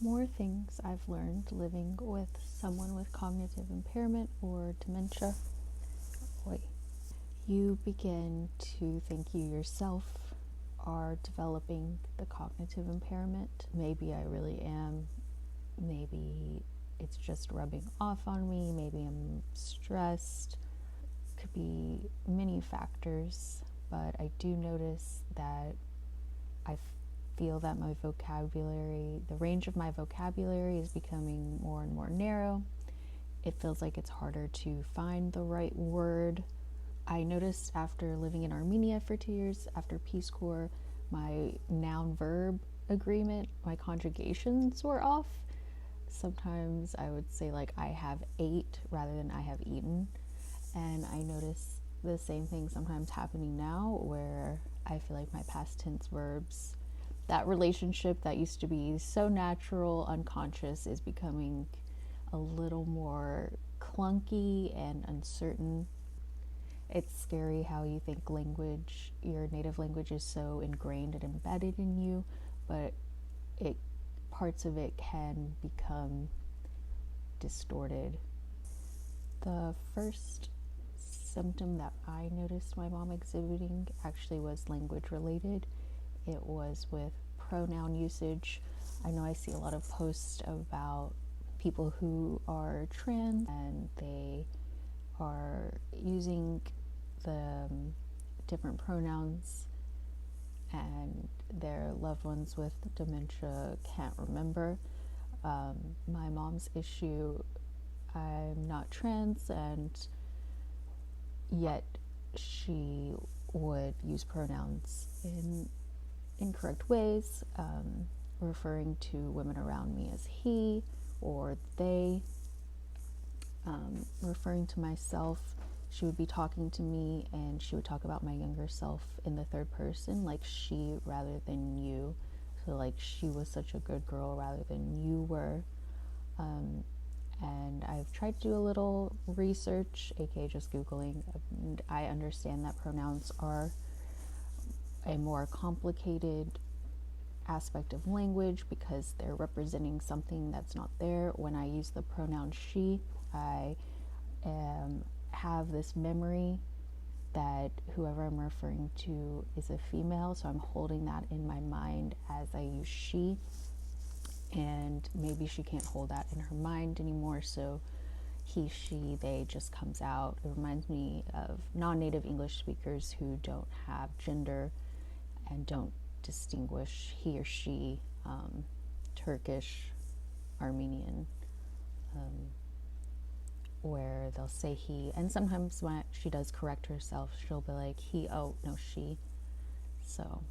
More things I've learned living with someone with cognitive impairment or dementia. Wait. You begin to think you yourself are developing the cognitive impairment. Maybe I really am. Maybe it's just rubbing off on me. Maybe I'm stressed. Could be many factors, but I do notice that I feel that my vocabulary, the range of my vocabulary is becoming more and more narrow. It feels like it's harder to find the right word. I noticed after living in Armenia for 2 years, after Peace Corps, my noun-verb agreement, my conjugations were off. Sometimes I would say like I have ate rather than I have eaten. And I notice the same thing sometimes happening now where I feel like my past tense verbs, that relationship that used to be so natural, unconscious, is becoming a little more clunky and uncertain. It's scary how you think language, your native language, is so ingrained and embedded in you, but parts of it can become distorted. The first symptom that I noticed my mom exhibiting actually was language related. It was with pronoun usage. I know I see a lot of posts about people who are trans and they are using the different pronouns and their loved ones with dementia can't remember. My mom's issue, I'm not trans, and yet she would use pronouns in incorrect ways, referring to women around me as he or they, referring to myself. She would be talking to me and she would talk about my younger self in the third person, like she rather than you. So like she was such a good girl rather than you were. And I've tried to do a little research, aka just Googling, and I understand that pronouns are a more complicated aspect of language because they're representing something that's not there. When I use the pronoun she, I have this memory that whoever I'm referring to is a female, so I'm holding that in my mind as I use she, and maybe she can't hold that in her mind anymore, so he, she, they just comes out. It reminds me of non-native English speakers who don't have gender and don't distinguish he or she, Turkish, Armenian, where they'll say he, and sometimes when she does correct herself, she'll be like he, oh no, she. So